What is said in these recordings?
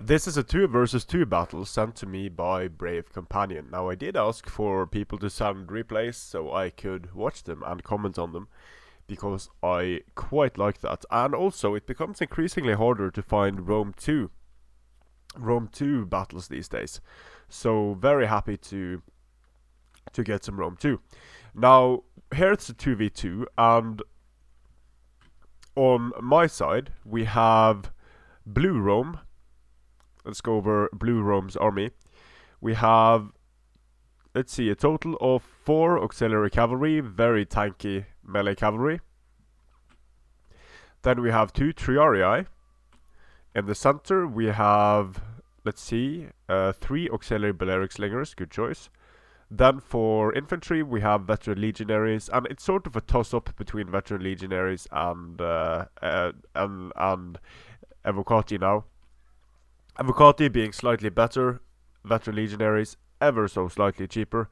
This is a 2 versus 2 battle sent to me by Brave Companion. Now I did ask for people to send replays so I could watch them and comment on them, because I quite like that. And also it becomes increasingly harder to find Rome 2 battles these days. So very happy to get some Rome 2. Now here it's a 2v2, and on my side we have Blue Rome. Let's go over Blue Rome's army. We have, let's see, a total of 4 auxiliary cavalry, very tanky melee cavalry. Then we have 2 triarii. In the center we have, let's see, 3 auxiliary Balearic slingers, good choice. Then for infantry we have veteran legionaries, and it's sort of a toss-up between veteran legionaries and evocati now. Evocati being slightly better, veteran legionaries ever so slightly cheaper.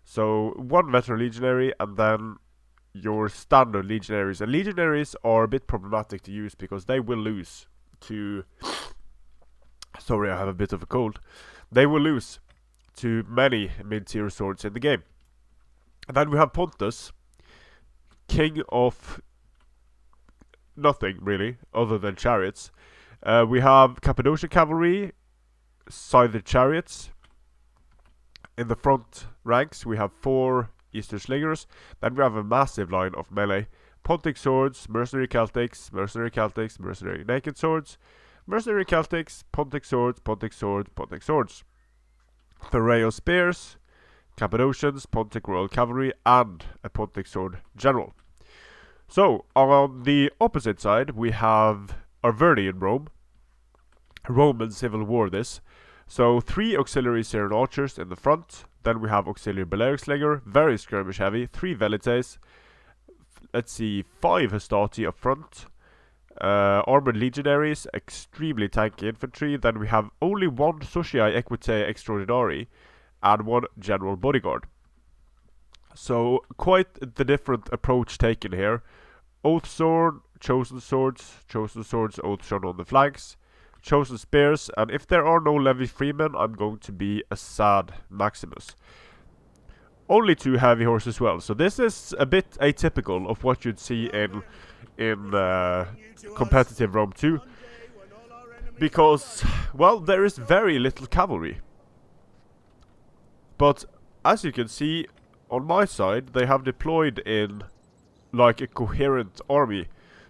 So 1 veteran legionary and then your standard legionaries. And legionaries are a bit problematic to use because they will lose to... Sorry, I have a bit of a cold. They will lose to many mid-tier swords in the game. And then we have Pontus, king of nothing really, other than chariots. We have Cappadocian cavalry, scythed chariots. In the front ranks we have 4 Eastern slingers. Then we have a massive line of melee. Pontic swords, mercenary Celtics, mercenary Celtics, mercenary naked swords, mercenary Celtics, Pontic swords, Pontic swords, Pontic swords. Ferreo spears, Cappadocians, Pontic royal cavalry, and a Pontic sword general. So on the opposite side we have Arverni in Rome. Roman civil war this. So 3 auxiliary Syrian archers in the front. Then we have auxiliary Balearic slinger, very skirmish heavy. 3 velites. Let's see, 5 hastati up front. Armored legionaries, extremely tanky infantry. Then we have only 1 Socii Equitae Extraordinari and 1 general bodyguard. So quite the different approach taken here. Oathsworn, chosen swords, Oathsworn on the flanks, chosen spears, and if there are no levy freemen, I'm going to be a sad Maximus. Only 2 heavy horses as well, so this is a bit atypical of what you'd see in competitive Rome 2, because, well, there is very little cavalry. But as you can see, on my side, they have deployed in like a coherent army.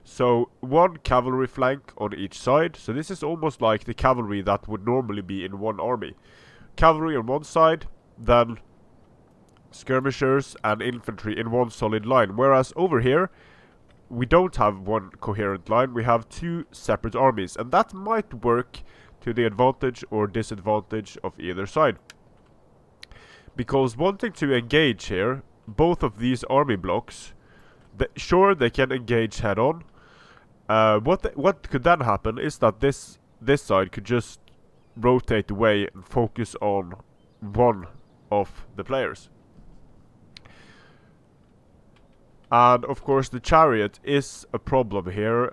So 1 cavalry flank on each side. So this is almost like the cavalry that would normally be in 1 army. Cavalry on one side, then skirmishers and infantry in 1 solid line. Whereas over here, we don't have 1 coherent line, we have 2 separate armies. And that might work to the advantage or disadvantage of either side. Because wanting to engage here, both of these army blocks, sure, they can engage head on. What could then happen is that this side could just rotate away and focus on 1 of the players. And of course the chariot is a problem here.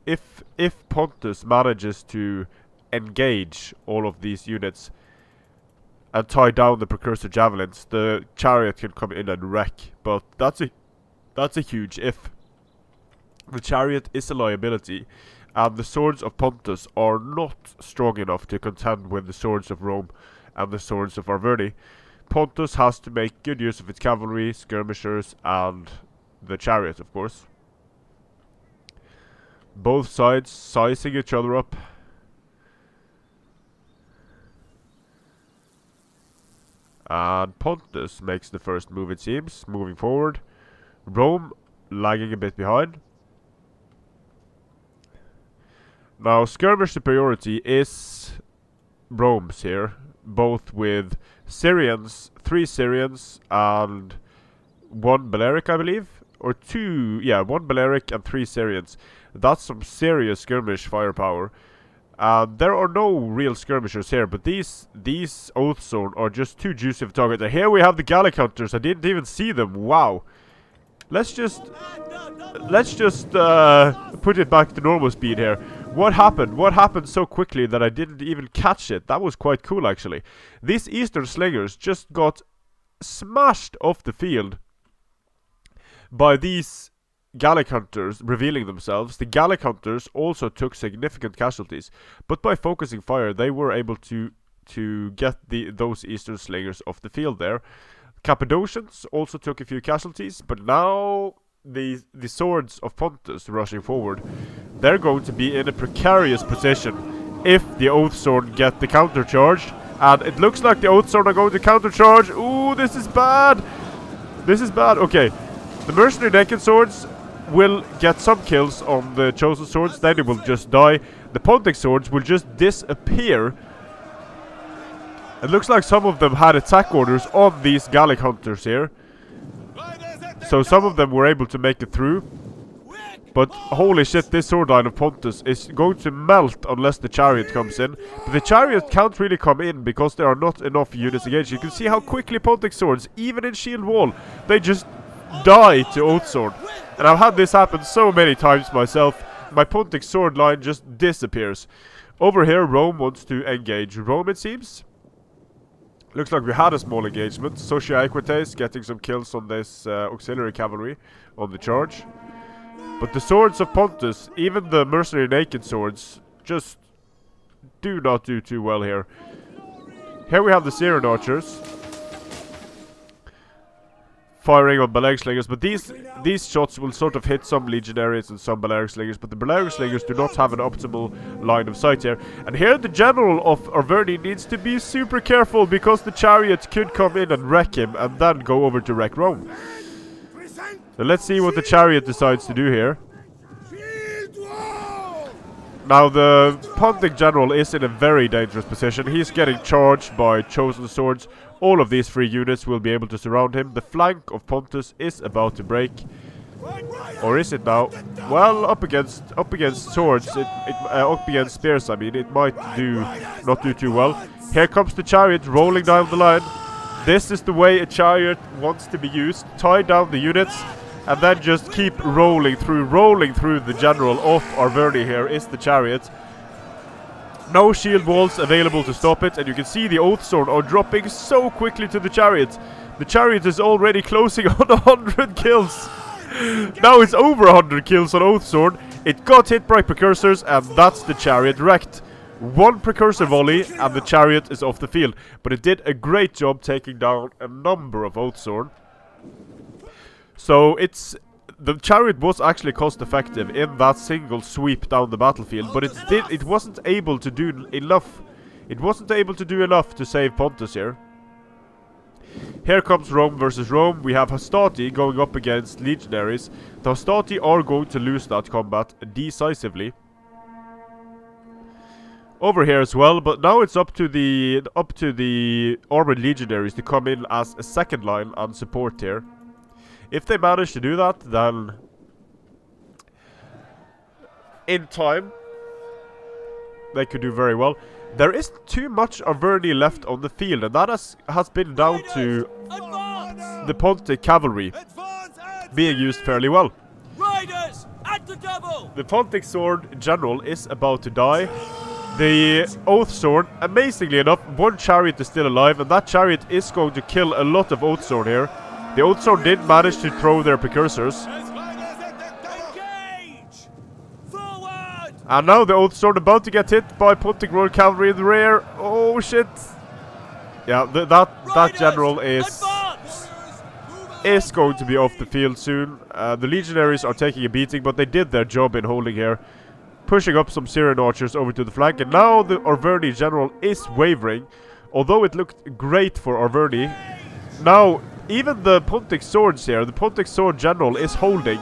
If Pontus manages to engage all of these units and tie down the precursor javelins, the chariot can come in and wreck. But that's a huge if. The chariot is a liability, and the swords of Pontus are not strong enough to contend with the swords of Rome and the swords of Arverni. Pontus has to make good use of its cavalry, skirmishers, and the chariot, of course. Both sides sizing each other up. And Pontus makes the first move, it seems, moving forward. Rome lagging a bit behind. Now, skirmish superiority is Rome's here, both with Syrians, 3 Syrians and 1 Balearic, I believe, or 2, yeah, 1 Balearic and 3 Syrians. That's some serious skirmish firepower. There are no real skirmishers here, but these Oathsworn are just too juicy of a target. And here we have the Gallic Hunters. I didn't even see them. Wow. Let's just put it back to normal speed here. What happened? What happened so quickly that I didn't even catch it? That was quite cool, actually. These Eastern Slingers just got smashed off the field by these Gallic Hunters revealing themselves. The Gallic Hunters also took significant casualties, but by focusing fire, they were able to get those Eastern Slingers off the field there. Cappadocians also took a few casualties, but now the swords of Pontus rushing forward, they're going to be in a precarious position if the Oathsworn get the countercharge, and it looks like the Oathsworn are going to countercharge. Ooh, this is bad. This is bad. Okay, the Mercenary Naked Swords will get some kills on the Chosen Swords, then it will just die. The Pontic Swords will just disappear. It looks like some of them had attack orders on these Gallic Hunters here, so some of them were able to make it through. But holy shit, this sword line of Pontus is going to melt unless the Chariot comes in. But the Chariot can't really come in because there are not enough units engaged. You can see how quickly Pontic Swords, even in shield wall, they just die to Oathsworn. And I've had this happen so many times myself. My Pontic Sword line just disappears. Over here, Rome wants to engage Rome, it seems. Looks like we had a small engagement. Socia Equites getting some kills on this auxiliary cavalry on the charge. But the swords of Pontus, even the Mercenary Naked Swords, just do not do too well here. Here we have the Syrian archers firing on Balearic Slingers, but these shots will sort of hit some Legionaries and some Balearic Slingers, but the Balearic Slingers do not have an optimal line of sight here. And here the General of Arverni needs to be super careful, because the Chariot could come in and wreck him and then go over to wreck Rome. So let's see what the Chariot decides to do here. Now the Pontic General is in a very dangerous position. He's getting charged by Chosen Swords. All of these 3 units will be able to surround him. The flank of Pontus is about to break. Or is it now? Well, up against swords, up against spears, I mean, it might not do too well. Here comes the Chariot rolling down the line. This is the way a Chariot wants to be used. Tie down the units and then just keep rolling through the General of Arverni. Here is the Chariot. No shield walls available to stop it, and you can see the Oathsworn are dropping so quickly to the Chariot. The Chariot is already closing on 100 kills. Now it's over 100 kills on Oathsworn. It got hit by precursors, and that's the Chariot wrecked. 1 precursor volley and the Chariot is off the field, but it did a great job taking down a number of Oathsworn. So the Chariot was actually cost effective in that single sweep down the battlefield, but it wasn't able to do enough. It wasn't able to do enough to save Pontus here. Here comes Rome versus Rome. We have Hastati going up against Legionaries. The Hastati are going to lose that combat decisively. Over here as well, but now it's up to the armored Legionaries to come in as a second line and support here. If they manage to do that, then in time they could do very well. There isn't too much Arverni left on the field, and that has been down to the Pontic Cavalry being used fairly well. The Pontic Sword General is about to die. The Oathsworn, amazingly enough, 1 Chariot is still alive, and that Chariot is going to kill a lot of Oathsworn here. The Oathsworn did manage to throw their precursors. And now the Oathsworn about to get hit by Pontic Royal Cavalry in the rear. Oh shit. Yeah, that general is going to be off the field soon. The Legionaries are taking a beating, but they did their job in holding here. Pushing up some Syrian archers over to the flank, and now the Arverni general is wavering. Although it looked great for Arverni, now even the Pontic swords here, the Pontic sword general is holding,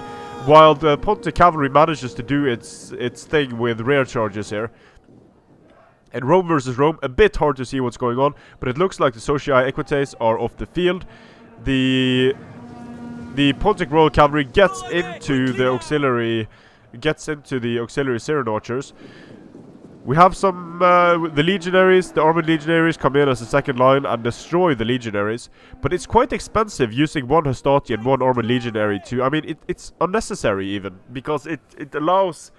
while the Pontic cavalry manages to do its thing with rear charges here. And Rome versus Rome, a bit hard to see what's going on, but it looks like the Socii Equites are off the field. The Pontic Royal Cavalry gets into the auxiliary Syrian archers. We have some the legionaries, the armored legionaries come in as a second line and destroy the legionaries, but it's quite expensive using 1 Hastati and 1 armored legionary to, I mean, it's unnecessary even, because it allows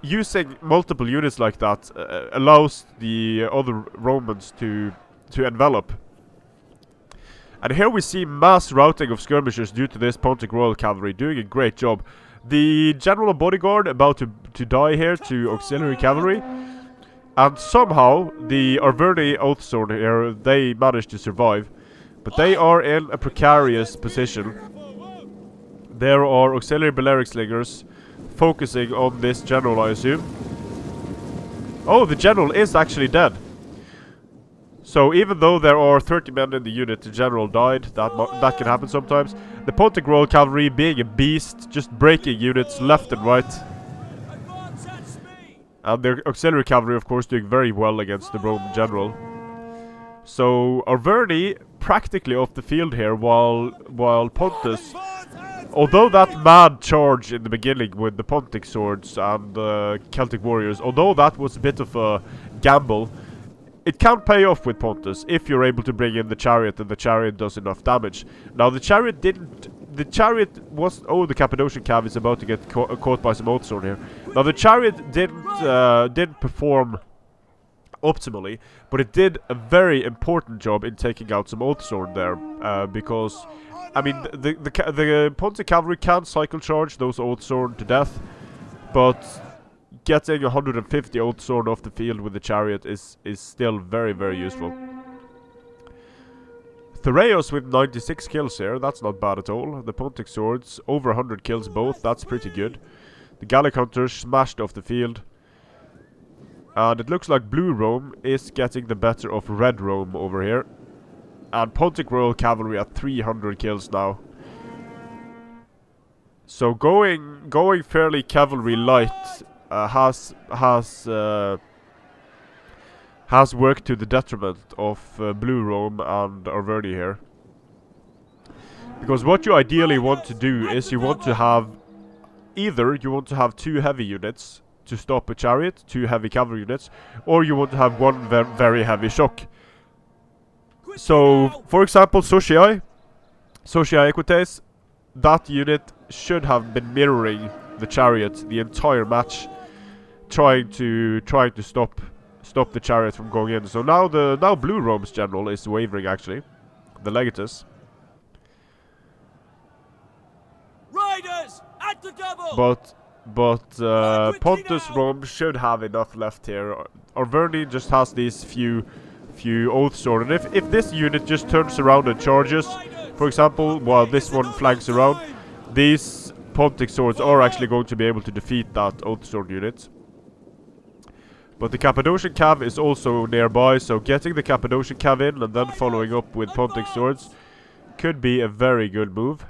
using multiple units like that allows the other Romans to envelop. And here we see mass routing of skirmishers due to this Pontic Royal Cavalry doing a great job. The General Bodyguard about to die here to Auxiliary Cavalry. And somehow the Arverni Oathsworn here, they managed to survive. But they are in a precarious position. There are Auxiliary Balearic Slingers focusing on this general, I assume. Oh, the general is actually dead. So even though there are 30 men in the unit, the general died. That can happen sometimes. The Pontic Royal Cavalry being a beast, just breaking units left and right. And their auxiliary cavalry, of course, doing very well against the Roman general. So Arverni practically off the field here, while Pontus, although that mad charge in the beginning with the Pontic swords and the Celtic warriors, although that was a bit of a gamble, it can pay off with Pontus if you're able to bring in the Chariot and the Chariot does enough damage. Now the Chariot didn't... The Chariot was... Oh, the Cappadocian Cav is about to get caught by some Oathsworn here. Now the Chariot didn't perform optimally, but it did a very important job in taking out some Oathsworn there, because... I mean, the Pontic Cavalry can cycle charge those Oathsworn to death, but getting 150 Oathsworn off the field with the Chariot is still very, very useful. Thoreos with 96 kills here, that's not bad at all. The Pontic Swords, over 100 kills both, that's pretty good. The Gallic Hunters smashed off the field. And it looks like Blue Rome is getting the better of Red Rome over here. And Pontic Royal Cavalry at 300 kills now. So going fairly cavalry light has worked to the detriment of Blue Rome and Arverni here. Because what you ideally want to do is you want to have either you want to have 2 heavy units to stop a Chariot, 2 heavy cavalry units, or you want to have 1 very heavy shock. So, for example, Sociai Equites, that unit should have been mirroring the Chariot the entire match, trying to stop the Chariot from going in. So now Blue Rome's general is wavering actually, the Legatus. Riders at the double. But Pontus Rome should have enough left here. Arverni just has these few Oathsworn, and if this unit just turns around and charges, for example, while this one flanks around, these Pontic swords are actually going to be able to defeat that Oathsworn unit. But the Cappadocian Cav is also nearby, so getting the Cappadocian Cav in and then following up with Pontic swords could be a very good move.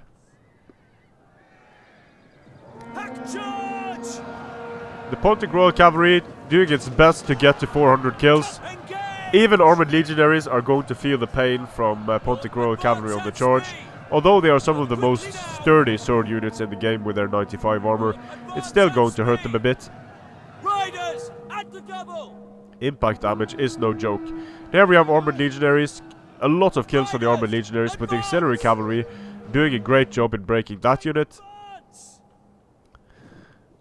The Pontic Royal Cavalry doing its best to get to 400 kills. Even armored legionaries are going to feel the pain from Pontic Royal Cavalry on the charge. Although they are some of the most sturdy sword units in the game with their 95 armor, it's still going to hurt them a bit. Riders at the double. Impact damage is no joke. Here we have armored legionaries, a lot of kills on the armored legionaries, but the auxiliary cavalry doing a great job in breaking that unit.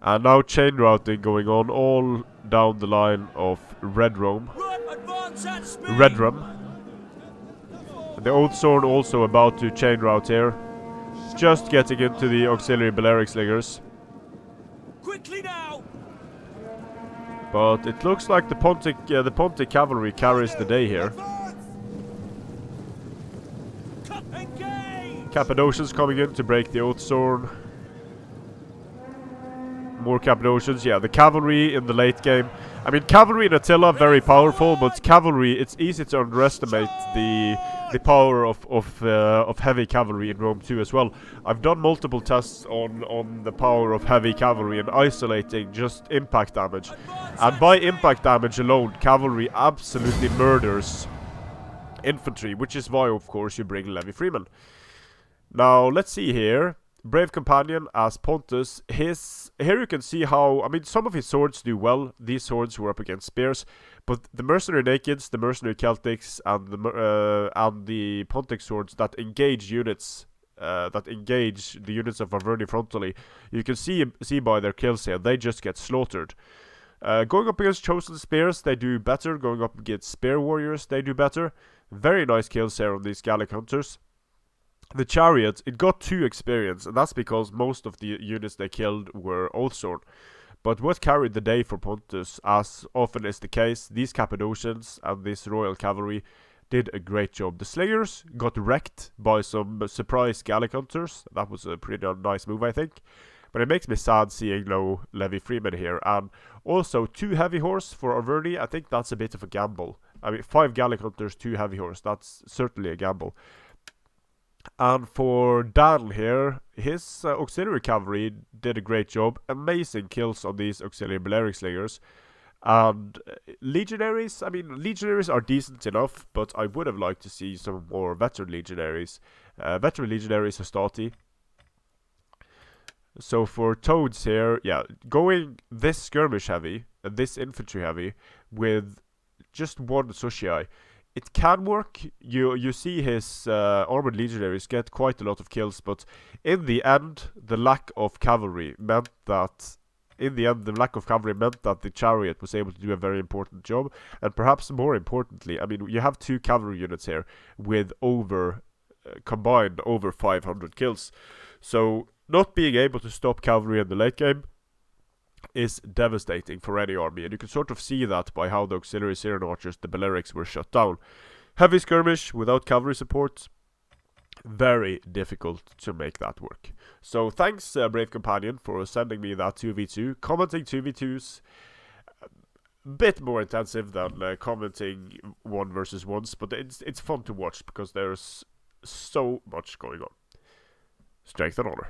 And now chain routing going on all down the line of Red Rome. The Oathsworn also about to chain route here, just getting into the auxiliary Balearic Slingers. Quickly now. But it looks like the Pontic cavalry carries the day here. Cappadocians coming in to break the Oathsworn. More Cappadocians, yeah, the cavalry in the late game. I mean, cavalry in Attila very powerful, but cavalry, it's easy to underestimate the power of heavy cavalry in Rome too as well. I've done multiple tests on the power of heavy cavalry and isolating just impact damage, and by impact damage alone, cavalry absolutely murders infantry, which is why, of course, you bring Levi Freeman. Now let's see here. Brave Companion as Pontus. Here you can see how, I mean, some of his swords do well. These swords were up against spears, but the Mercenary Nakeds, the Mercenary Celtics, and the Pontic swords that engage units that engage the units of Arverni frontally, you can see by their kills here, they just get slaughtered. Going up against Chosen Spears, they do better. Going up against Spear Warriors, they do better. Very nice kills here on these Gallic Hunters. The Chariot, it got 2 experience, and that's because most of the units they killed were Oathsworn. But what carried the day for Pontus, as often is the case, these Cappadocians and this Royal Cavalry did a great job. The Slingers got wrecked by some surprise Gallic Hunters. That was a pretty nice move, I think. But it makes me sad seeing no Levy Freeman here. And also 2 Heavy Horse for Arverni. I think that's a bit of a gamble. I mean, 5 Gallic Hunters, 2 Heavy Horse. That's certainly a gamble. And for Dan here, his Auxiliary Cavalry did a great job. Amazing kills on these Auxiliary Balearic Slingers. And Legionaries, I mean, Legionaries are decent enough, but I would have liked to see some more Veteran Legionaries. Veteran Legionaries Hastati. So for Toads here, yeah, going this skirmish heavy and this infantry heavy with just 1 Sushai, it can work. You see his armored legionaries get quite a lot of kills, but in the end, the lack of cavalry meant that the Chariot was able to do a very important job, and perhaps more importantly, I mean, you have 2 cavalry units here with combined over 500 kills, so not being able to stop cavalry in the late game is devastating for any army, and you can sort of see that by how the auxiliary Syrian archers, the Balearics, were shut down. Heavy skirmish without cavalry support, very difficult to make that work. So thanks, Brave Companion, for sending me that 2v2. Commenting 2v2s, a bit more intensive than commenting 1 versus 1s, but it's fun to watch because there's so much going on. Strength and honor.